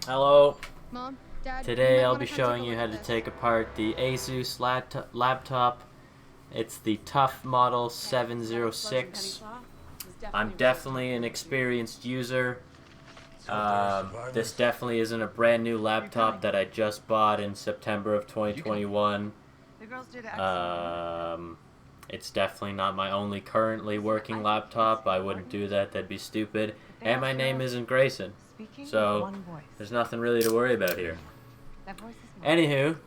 Hello. Mom, Dad, Today I'll be showing you how to take apart the Asus laptop. It's the Tough Model 706. I'm definitely an experienced user. This definitely isn't a brand new laptop that I just bought in September of 2021. It's definitely not my only currently working laptop. I wouldn't do that, that'd be stupid. And my name isn't Grayson. So, there's nothing really to worry about here. Anywho,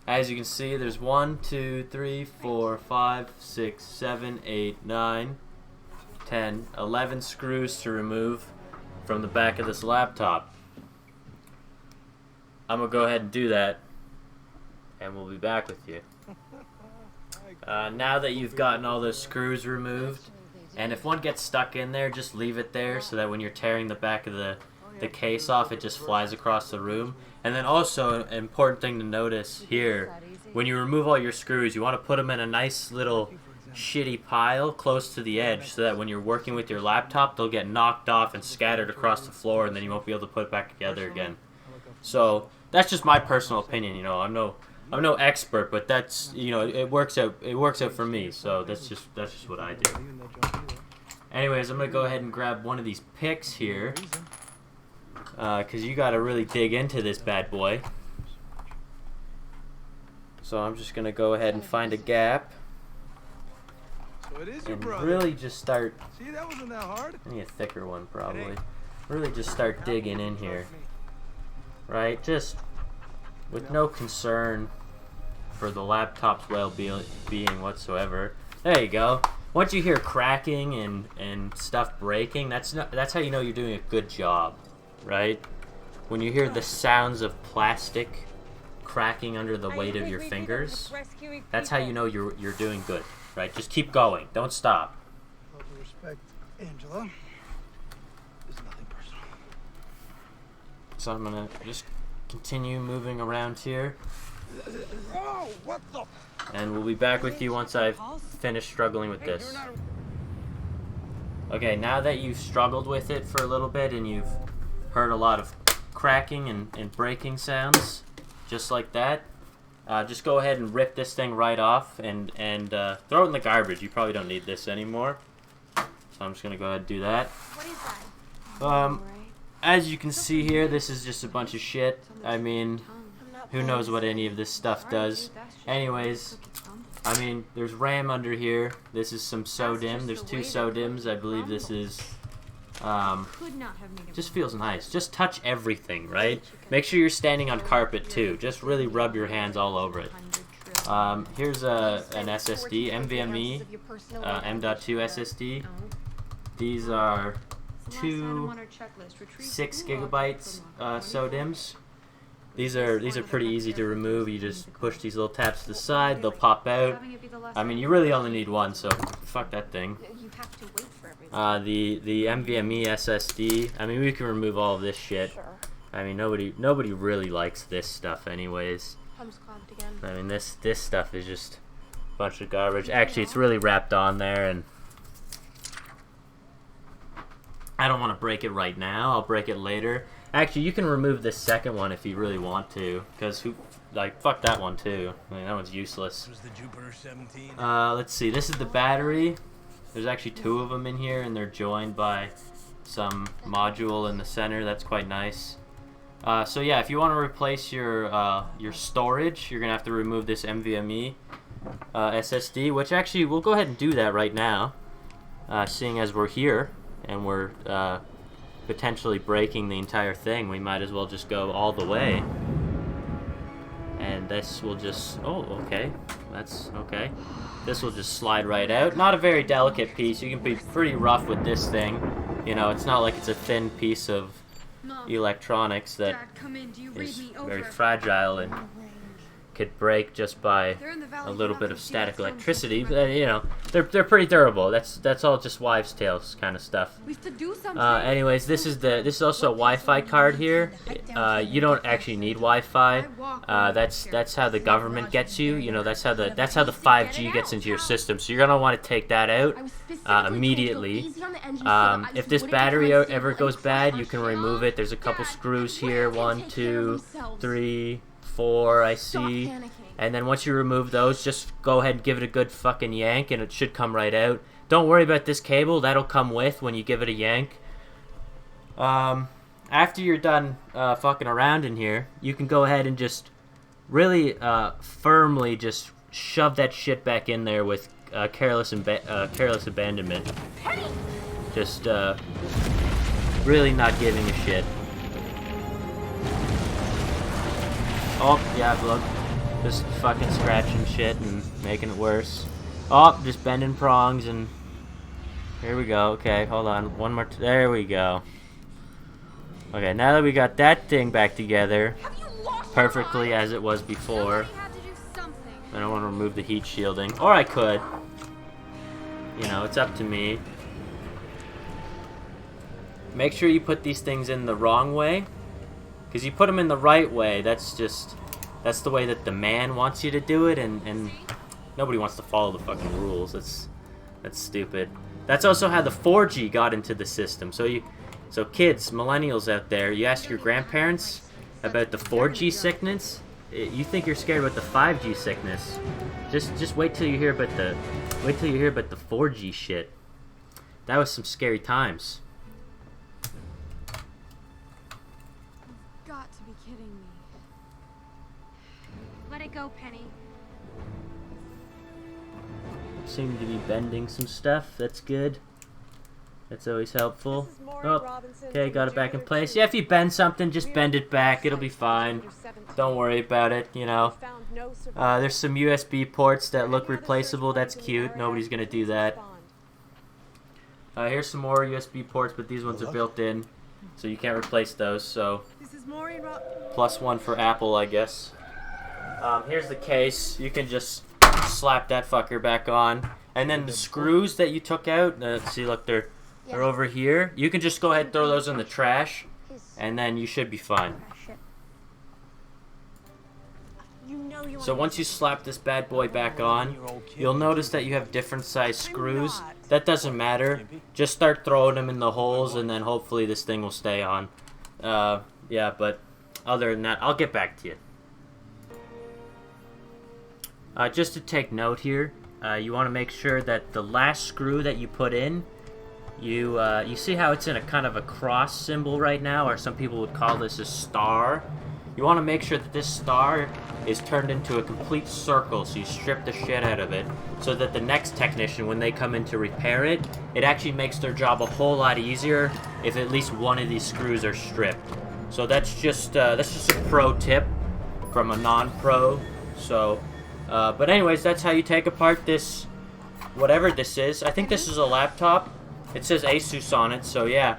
as you can see, there's 1, 2, 3, 4, 5, 6, 7, 8, 9, 10, 11 screws to remove from the back of this laptop. I'm going to go ahead and do that, and we'll be back with you. Now that you've gotten all those screws removed, and if one gets stuck in there, just leave it there so that when you're tearing the back of the case off, it just flies across the room. And then also, an important thing to notice here, when you remove all your screws, you want to put them in a nice little shitty pile close to the edge so that when you're working with your laptop, they'll get knocked off and scattered across the floor, and then you won't be able to put it back together again. So that's just my personal opinion. You know, I'm no expert, but that's, you know, it works out for me. So that's just what I do. Anyways, I'm gonna go ahead and grab one of these picks here, because you gotta really dig into this bad boy. So I'm just gonna go ahead and find a gap and really just start. See, that wasn't that hard. I need a thicker one probably. Really just start digging in here, right? Just with no concern for the laptop's well-being whatsoever. There you go. Once you hear cracking and stuff breaking, that's how you know you're doing a good job, right? When you hear the sounds of plastic cracking under the weight of your fingers, that's how you know you're doing good, right? Just keep going. Don't stop. All due respect, Angela. It's nothing personal. So I'm gonna just continue moving around here. Oh, what the? And we'll be back with you once I've finished struggling with this. Okay, now that you've struggled with it for a little bit and you've heard a lot of cracking and breaking sounds, just like that, just go ahead and rip this thing right off and throw it in the garbage. You probably don't need this anymore. So I'm just going to go ahead and do that. What is that? As you can see here, this is just a bunch of shit. I mean, who knows what any of this stuff does. Anyways, I mean, there's RAM under here. This is some SODIMM. There's 2 SODIMMs. I believe this is, just feels nice. Just touch everything, right? Make sure you're standing on carpet too. Just really rub your hands all over it. Here's an SSD, NVMe, M.2 SSD. These are 2 6 gigabytes SODIMMs. These are pretty easy to remove. You just push these little tabs to the side, they'll pop out. I mean, you really only need one, so fuck that thing. The NVMe SSD, I mean, we can remove all of this shit. I mean, nobody really likes this stuff anyways. I mean, this stuff is just a bunch of garbage. Actually, it's really wrapped on there, and I don't want to break it right now. I'll break it later. Actually, you can remove this second one if you really want to, because fuck that one too. I mean, that one's useless. Let's see. This is the battery. There's actually 2 of them in here, and they're joined by some module in the center. That's quite nice. So yeah, if you want to replace your storage, you're gonna have to remove this NVMe SSD, which actually we'll go ahead and do that right now, seeing as we're here and we're potentially breaking the entire thing. We might as well just go all the way. And this will just, oh, okay, that's okay. This will just slide right out. Not a very delicate piece. You can be pretty rough with this thing. You know, it's not like it's a thin piece of electronics that is very fragile and could break just by They're in the a valley little for bit nothing. of See static that stone electricity. shaped You know, they're pretty durable. That's all just wives' tales kind of stuff. We have to do something. Anyways, this is also a Wi-Fi card here. You don't actually need Wi-Fi. That's how the government gets you. You know, that's how the 5G gets into your system. So you're gonna want to take that out immediately. If this battery ever goes bad, you can remove it. There's a couple screws here. 1, 2, 3, 4. I see. And then once you remove those, just go ahead and give it a good fucking yank, and it should come right out. Don't worry about this cable. That'll come with when you give it a yank. After you're done fucking around in here, you can go ahead and just really firmly just shove that shit back in there with careless abandonment. Just really not giving a shit. Oh, yeah, look. Just fucking scratching shit and making it worse. Oh, just bending prongs and... Here we go. Okay, hold on. One more... There we go. Okay, now that we got that thing back together perfectly as it was before, I don't want to remove the heat shielding. Or I could. You know, it's up to me. Make sure you put these things in the wrong way. Because you put them in the right way, that's the way that the man wants you to do it, and nobody wants to follow the fucking rules. That's stupid. That's also how the 4G got into the system. So kids, millennials out there, you ask your grandparents about the 4G sickness. You think you're scared about the 5G sickness. Just wait till you hear about the 4G shit. That was some scary times. Got to be kidding me. Let it go, Penny. Seem to be bending some stuff. That's good. That's always helpful. Oh, okay, got it back in place. Yeah, if you bend something, just bend it back. It'll be fine. Don't worry about it, you know. There's some USB ports that look replaceable. That's cute. Nobody's gonna do that. Here's some more USB ports, but these ones are built in, so you can't replace those. So, +1 for Apple, I guess. Here's the case. You can just slap that fucker back on. And then the screws that you took out, see, look, they're over here. You can just go ahead and throw those in the trash, and then you should be fine. So once you slap this bad boy back on, you'll notice that you have different size screws. That doesn't matter. Just start throwing them in the holes, and then hopefully this thing will stay on. Yeah, but other than that, I'll get back to you. Just to take note here, you want to make sure that the last screw that you put in, you see how it's in a kind of a cross symbol right now, or some people would call this a star. You want to make sure that this star is turned into a complete circle, so you strip the shit out of it, so that the next technician, when they come in to repair it, it actually makes their job a whole lot easier if at least one of these screws are stripped. So that's just a pro tip from a non-pro. So, but anyways, that's how you take apart this, whatever this is. I think this is a laptop. It says Asus on it, so yeah.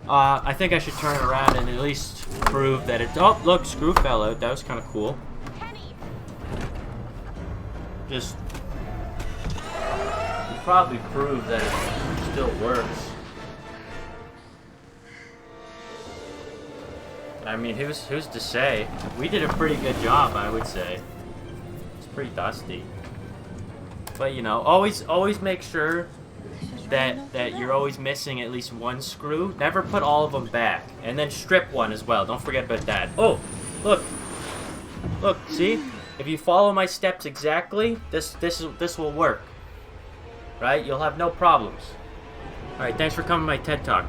I think I should turn it around and at least prove that it... Oh, look, screw fell out. That was kind of cool. Just... probably prove that it still works. I mean, who's to say? We did a pretty good job, I would say. It's pretty dusty. But, you know, always make sure that you're always missing at least one screw. Never put all of them back. And then strip one as well. Don't forget about that. Oh, look. Look, see? If you follow my steps exactly, this will work. Right? You'll have no problems. Alright, thanks for coming to my TED Talk.